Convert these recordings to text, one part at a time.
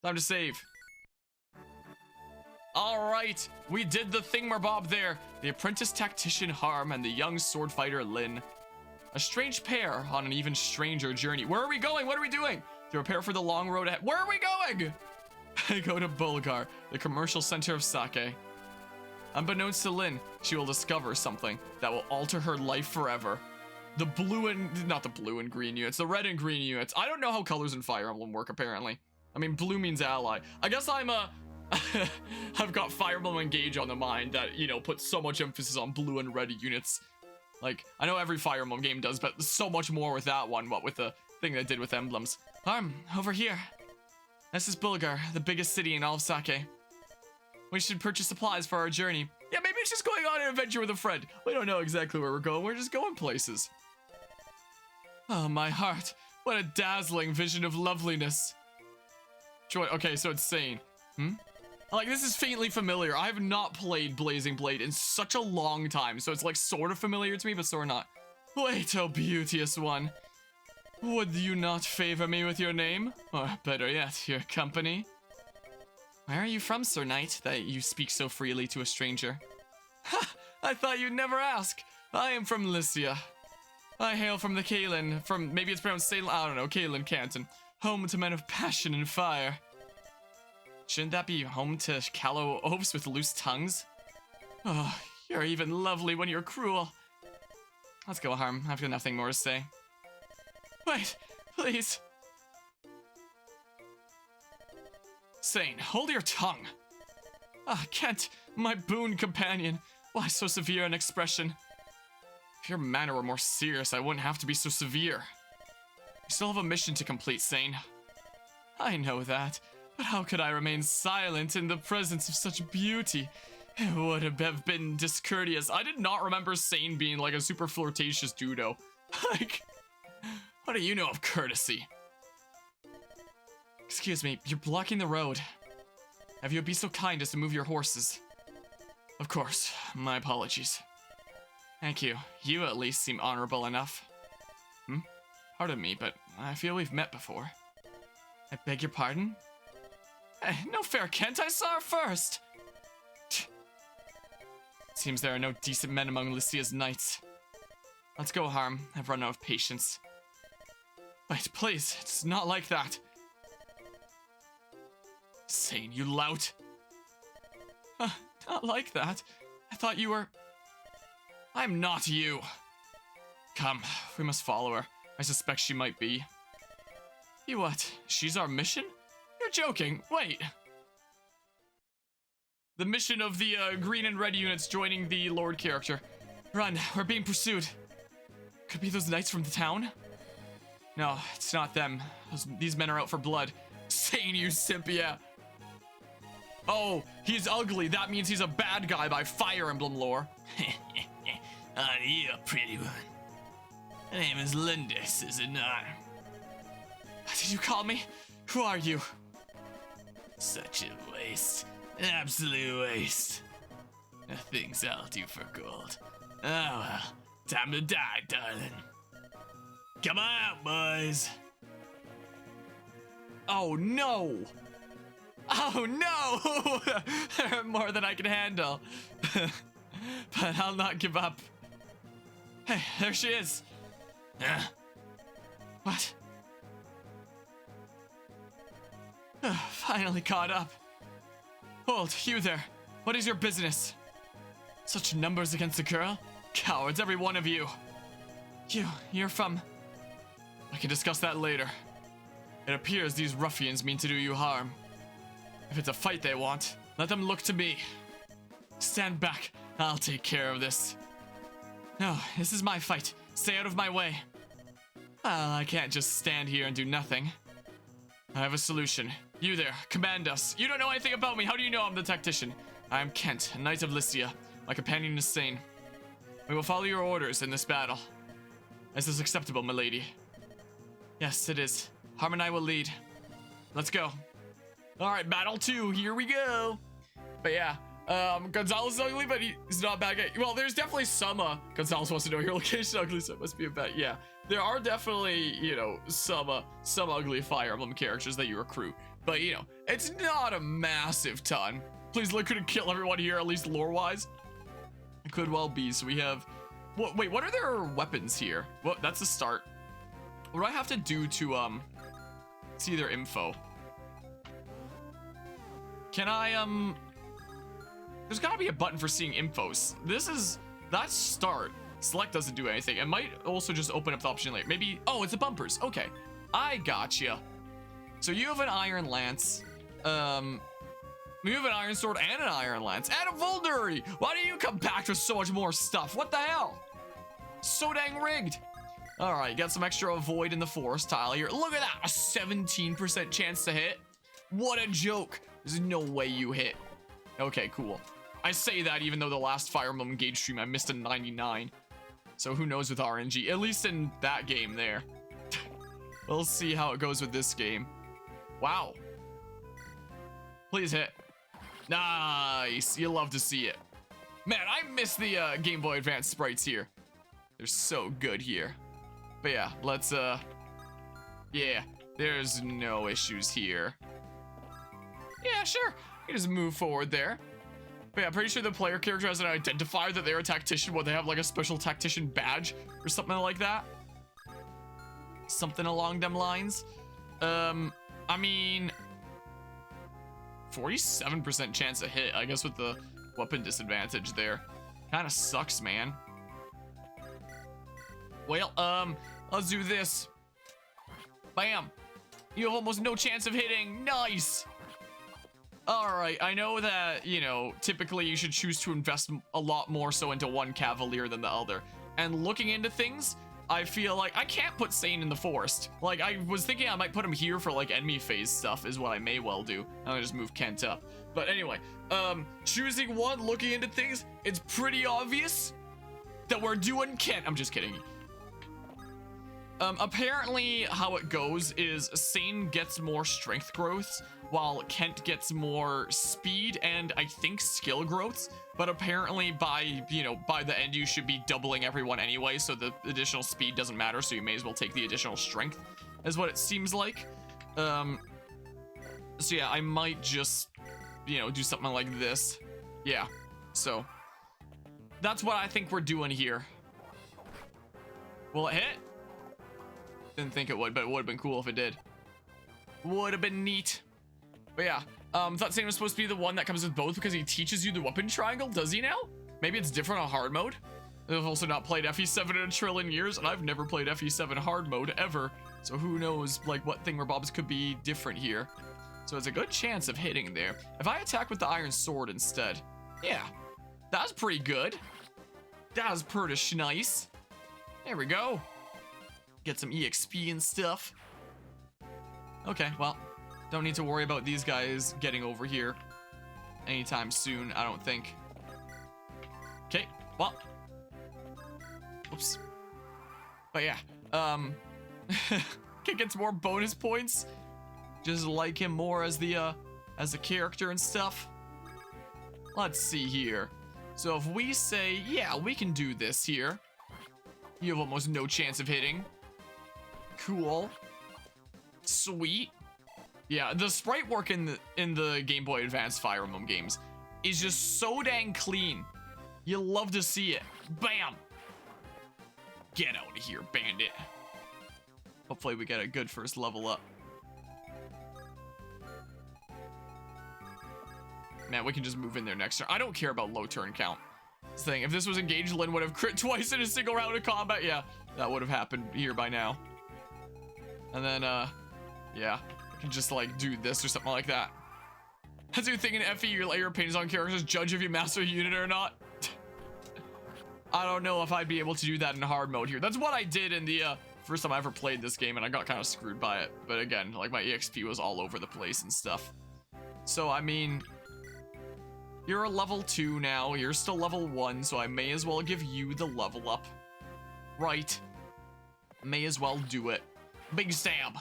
Time to save. Alright, we did the thingamabob there. The apprentice tactician Harm and the young sword fighter Lin. A strange pair on an even stranger journey. Where are we going? What are we doing? To prepare for the long road ahead. Where are we going? I go to Bulgar, the commercial center of sake. Unbeknownst to Lin, she will discover something that will alter her life forever. The blue and, not the blue and green units, the red and green units. I don't know how colors in Fire Emblem work, apparently. I mean, blue means ally. I guess I'm a... I've got Fire Emblem Engage on the mind that, you know, puts so much emphasis on blue and red units. Like, I know every Fire Emblem game does, but so much more with that one, what with the thing they did with emblems. Over here. This is Bulgar, the biggest city in all of Sake. We should purchase supplies for our journey. Yeah, maybe it's just going on an adventure with a friend. We don't know exactly where we're going, we're just going places. Oh, my heart. What a dazzling vision of loveliness. Joy, okay, so it's Sane. Like, this is faintly familiar. I have not played Blazing Blade in such a long time, so it's like sort of familiar to me, but sort of not. Wait, oh beauteous one. Would you not favor me with your name? Or better yet, your company? Where are you from, Sir Knight, that you speak so freely to a stranger? Ha! I thought you'd never ask. I am from Lycia. I hail from the Kalen, from, maybe it's pronounced Salem, I don't know, Kalen Canton. Home to men of passion and fire. Shouldn't that be home to callow oafs with loose tongues? Oh, you're even lovely when you're cruel. Let's go, Harm. I've got nothing more to say. Wait, please. Sane, hold your tongue. Ah, Kent, my boon companion. Why so severe an expression? If your manner were more serious, I wouldn't have to be so severe. You still have a mission to complete, Sane. I know that, but how could I remain silent in the presence of such beauty? It would have been discourteous. I did not remember Sane being like a super flirtatious dudo. Like, what do you know of courtesy? Excuse me, you're blocking the road. Have you be so kind as to move your horses? Of course, my apologies. Thank you. You at least seem honorable enough. Pardon me, but I feel we've met before. I beg your pardon? Hey, no fair, Kent. I saw her first. Seems there are no decent men among Lycia's knights. Let's go, Harm. I've run out of patience. Wait, please. It's not like that. Sane, you lout. Not like that. I thought you were... I'm not you. Come, we must follow her. I suspect she might be. You what? She's our mission? You're joking. Wait. The mission of the green and red units joining the Lord character. Run, we're being pursued. Could be those knights from the town? No, it's not them. These men are out for blood. Sane, you simp, yeah. Oh, he's ugly. That means he's a bad guy by Fire Emblem lore. Aren't you a pretty one? My name is Lindis, is it not? What did you call me? Who are you? Such a waste. An absolute waste. The things I'll do for gold. Oh well, time to die, darling. Come on out, boys. Oh no! Oh no! More than I can handle. But I'll not give up. Hey, there she is. What? Finally caught up. Hold, you there. What is your business? Such numbers against a girl? Cowards, every one of you. You're from... I can discuss that later. It appears these ruffians mean to do you harm. If it's a fight they want, let them look to me. Stand back. I'll take care of this. No, this is my fight. Stay out of my way. Well, I can't just stand here and do nothing. I have a solution. You there, command us. You don't know anything about me. How do you know I'm the tactician? I am Kent, a knight of Lycia. My companion is Sane. We will follow your orders in this battle. Is this acceptable, milady? Yes, it is. Harm and I will lead. Let's go. Alright, battle 2. Here we go. But yeah, Gonzalez is ugly, but he's not a bad guy. Well, there's definitely some, Gonzalez wants to know your location ugly, so it must be a bet. Yeah, there are definitely, you know, some ugly Fire Emblem characters that you recruit. But, you know, it's not a massive ton. Please, look, could it kill everyone here, at least lore-wise? It could well be. So we have... Wait, what are their weapons here? Well, that's a start. What do I have to do to, see their info? Can I, There's gotta be a button for seeing infos. That's start. Select doesn't do anything. It might also just open up the option later. Maybe, oh, it's the bumpers. Okay, I gotcha. So you have an iron lance. You have an iron sword and an iron lance and a vulnerary. Why do you come back with so much more stuff? What the hell? So dang rigged. All right, got some extra avoid in the forest tile here. Look at that, a 17% chance to hit. What a joke. There's no way you hit. Okay, cool. I say that even though the last Fire Emblem Engage stream I missed a 99. So who knows with RNG, at least in that game there. We'll see how it goes with this game. Wow. Please hit. Nice, you love to see it. Man, I miss the Game Boy Advance sprites here. They're so good here. But yeah, let's, yeah, there's no issues here. Yeah, sure, you just move forward there. But yeah, I'm pretty sure the player character has an identifier that they're a tactician. What, they have like a special tactician badge or something like that? Something along them lines. I mean, 47% chance to hit, I guess, with the weapon disadvantage there. Kind of sucks, man. Well, let's do this. Bam. You have almost no chance of hitting. Nice. All right, I know that, you know, typically you should choose to invest a lot more so into one Cavalier than the other. And looking into things, I feel like I can't put Sane in the forest. Like, I was thinking I might put him here for, like, enemy phase stuff is what I may well do. I'm gonna just move Kent up. But anyway, choosing one, looking into things, it's pretty obvious that we're doing Kent. I'm just kidding. Apparently how it goes is Sane gets more strength growths while Kent gets more speed and I think skill growths, but apparently by the end you should be doubling everyone anyway, so the additional speed doesn't matter, so you may as well take the additional strength, is what it seems like. So yeah, I might just, do something like this. Yeah, so that's what I think we're doing here. Will it hit? Didn't think it would, but it would have been cool if it did. Would have been neat. But yeah, thought Sane was supposed to be the one that comes with both because he teaches you the weapon triangle. Does he now? Maybe it's different on hard mode. I've also not played FE7 in a trillion years, and I've never played FE7 hard mode ever. So who knows, like, what thingamabobs could be different here. So it's a good chance of hitting there. If I attack with the iron sword instead, yeah, that's pretty good. That was pretty nice. There we go. Get some EXP and stuff. Okay, well, don't need to worry about these guys getting over here anytime soon, I don't think. Okay, well. Oops. But yeah, Kid gets more bonus points. Just like him more as the character and stuff. Let's see here. So if we say, yeah, we can do this here. You have almost no chance of hitting. Cool. Sweet. Yeah, the sprite work in the Game Boy Advance Fire Emblem games is just so dang clean. You love to see it. Bam! Get out of here, bandit. Hopefully we get a good first level up. Man, we can just move in there next turn. I don't care about low turn count. This thing, if this was engaged, Lyn would have crit twice in a single round of combat. Yeah, that would have happened here by now. And then, yeah, I can just, like, do this or something like that. As you think in FE, you let your opinions on characters judge if you master a unit or not. I don't know if I'd be able to do that in hard mode here. That's what I did in the, first time I ever played this game, and I got kind of screwed by it. But again, like, my EXP was all over the place and stuff. So, I mean, you're a level 2 now. You're still level 1, so I may as well give you the level up. Right. May as well do it. Big stab.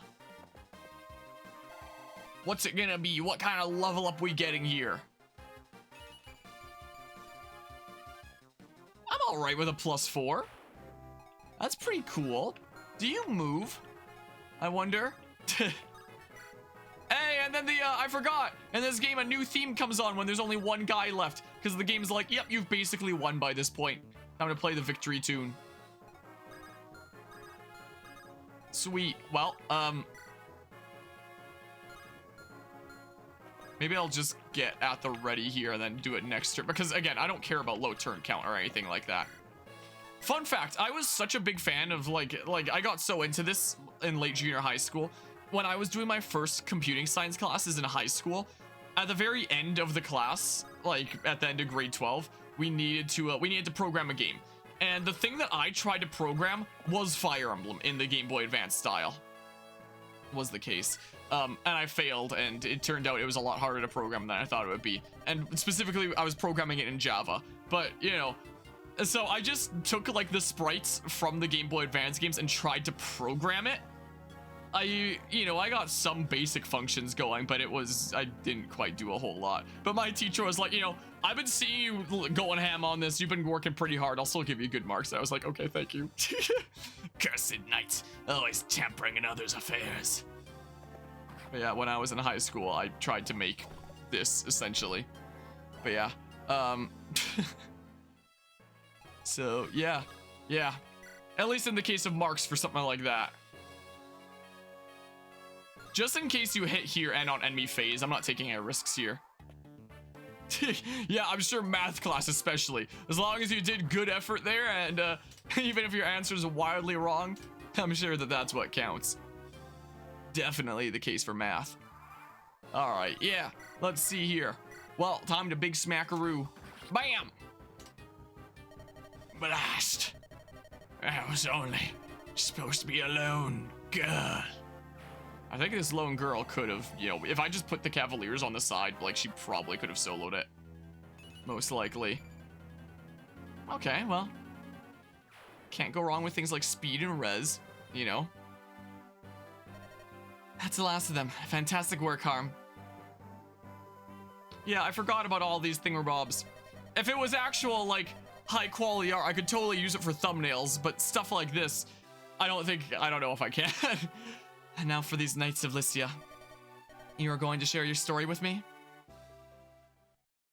What's it gonna be? What kind of level up we getting here? I'm alright with a +4. That's pretty cool. Do you move? I wonder. Hey, and then I forgot. In this game, a new theme comes on when there's only one guy left. Because the game's like, yep, you've basically won by this point. Time to play the victory tune. Sweet. Well, maybe I'll just get at the ready here and then do it next turn. Because, again, I don't care about low turn count or anything like that. Fun fact, I was such a big fan of, like I got so into this in late junior high school. When I was doing my first computing science classes in high school, at the very end of the class, like at the end of grade 12, we needed to program a game. And the thing that I tried to program was Fire Emblem in the Game Boy Advance style. Was the case. And I failed, and it turned out it was a lot harder to program than I thought it would be. And specifically, I was programming it in Java. But, you know, so I just took like the sprites from the Game Boy Advance games and tried to program it. I got some basic functions going, but I didn't quite do a whole lot. But my teacher was like, I've been seeing you going ham on this. You've been working pretty hard. I'll still give you good marks. I was like, okay, thank you. Cursed knights, always tampering in others' affairs. But yeah, when I was in high school, I tried to make this essentially. But yeah, so yeah. At least in the case of marks for something like that. Just in case you hit here and on enemy phase, I'm not taking any risks here. Yeah, I'm sure math class especially. As long as you did good effort there, and even if your answer is wildly wrong, I'm sure that that's what counts. Definitely the case for math. All right, yeah, let's see here. Well, time to big smackaroo. Bam! Blast! I was only supposed to be a lone girl. I think this lone girl could have, if I just put the Cavaliers on the side, like, she probably could have soloed it. Most likely. Okay, well. Can't go wrong with things like speed and res, That's the last of them. Fantastic work, Harm. Yeah, I forgot about all these thingamabobs. If it was actual, like, high-quality art, I could totally use it for thumbnails, but stuff like this, I don't know if I can. And now for these Knights of Lycia. You are going to share your story with me?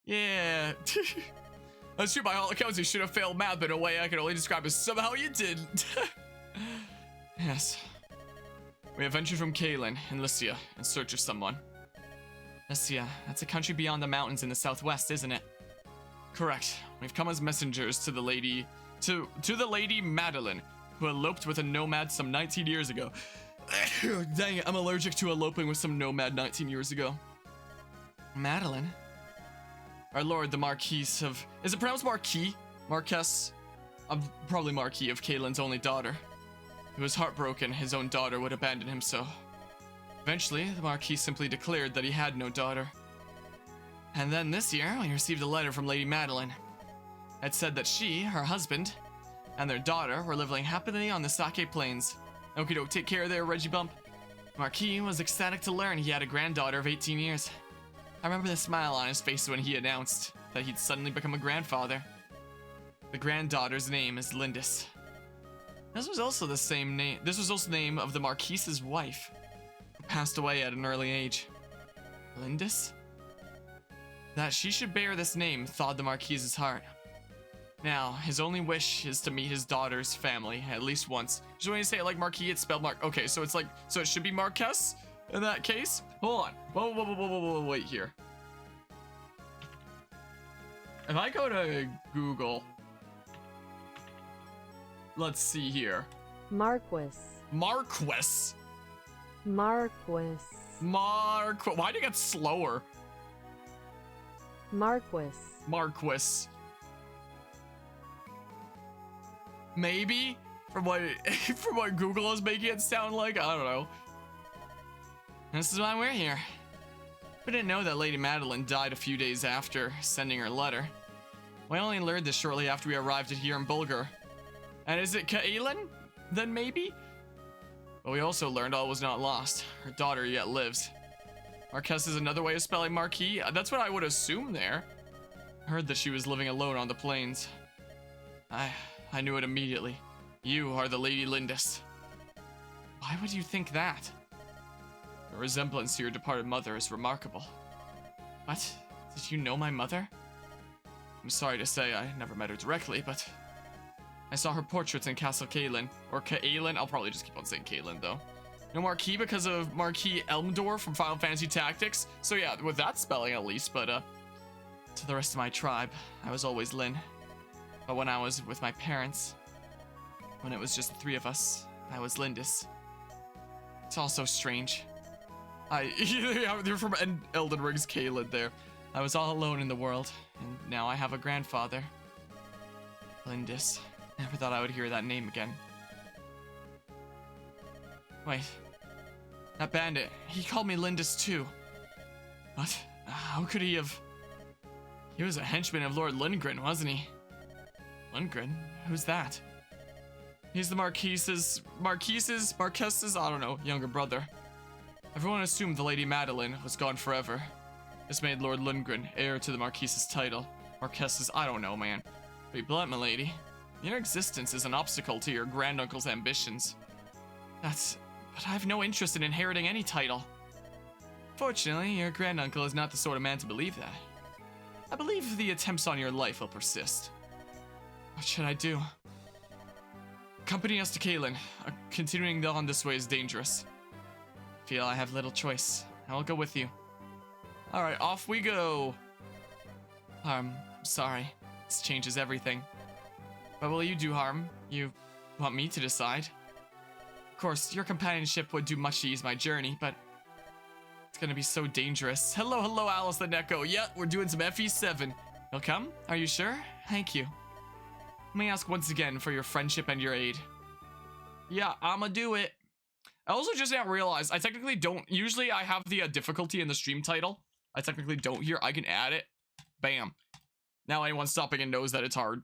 Yeah. That's true, by all accounts, you should have failed math, but in a way I can only describe as somehow you didn't. Yes. We have ventured from Caelin in Lycia in search of someone. Lycia, that's a country beyond the mountains in the southwest, isn't it? Correct. We've come as messengers to the lady Madeline, who eloped with a nomad some 19 years ago. Dang it, I'm allergic to eloping with some nomad 19 years ago. Madeline? Our lord, the Marquis of... Is it pronounced Marquis? Marquess? Probably Marquis of Caelin's only daughter. He was heartbroken his own daughter would abandon him so. Eventually, the Marquis simply declared that he had no daughter. And then this year, we received a letter from Lady Madeline. It said that she, her husband, and their daughter were living happily on the Sake Plains. Okie doke, take care there, Reggie Bump. Marquis was ecstatic to learn he had a granddaughter of 18 years. I remember the smile on his face when he announced that he'd suddenly become a grandfather. The granddaughter's name is Lindis. This was also the name of the Marquis's wife, who passed away at an early age. Lindis? That she should bear this name thawed the Marquis's heart. Now, his only wish is to meet his daughter's family at least once. Just when you say it like Marquis, it's spelled Mark. Okay, so it's like, so it should be Marquess in that case? Hold on. Whoa, wait here. If I go to Google, let's see here. Marquis. Marquess. Marquis. Why did it get slower? Marquis. Marquis. Maybe from what Google is making it sound like. I don't know. This is why we're here. We didn't know that Lady Madeline died a few days after sending her letter. We only learned this shortly after we arrived here in Bulgar. And is it Caelin? Then maybe? But we also learned all was not lost. Her daughter yet lives. Marquess is another way of spelling Marquis. That's what I would assume there. I heard that she was living alone on the plains. I knew it immediately. You are the Lady Lindis. Why would you think that? Your resemblance to your departed mother is remarkable. What? Did you know my mother? I'm sorry to say I never met her directly, but I saw her portraits in Castle Caelin. Or Caelin. I'll probably just keep on saying Caelin, though. No Marquis because of Marquis Elmdor from Final Fantasy Tactics. So yeah, with that spelling at least, but to the rest of my tribe, I was always Lynn. But when I was with my parents, when it was just the three of us, I was Lindis. It's all so strange. They're from Elden Ring's Caelin there. I was all alone in the world, and now I have a grandfather. Lindis. Never thought I would hear that name again. Wait. That bandit, he called me Lindis too. What? How could he have... He was a henchman of Lord Lundgren, wasn't he? Lundgren? Who's that? He's the Marquess's, I don't know, younger brother. Everyone assumed the Lady Madeline was gone forever. This made Lord Lundgren heir to the Marquess's title. Marquess's, I don't know, man. Be blunt, milady. Your existence is an obstacle to your granduncle's ambitions. But I have no interest in inheriting any title. Fortunately, your granduncle is not the sort of man to believe that. I believe the attempts on your life will persist. What should I do? Accompany us to Caelin. Continuing on this way is dangerous. I feel I have little choice. I will go with you. Alright, off we go. I'm sorry. This changes everything. What will you do, Harm? You want me to decide? Of course, your companionship would do much to ease my journey, but it's gonna be so dangerous. Hello, Alice the Neko. Yeah, we're doing some FE7. You'll come? Are you sure? Thank you. Let me ask once again for your friendship and your aid. Yeah, I'ma do it. I also just now realized I technically don't. Usually I have the difficulty in the stream title. I technically don't here. I can add it. Bam. Now anyone stopping and knows that it's hard.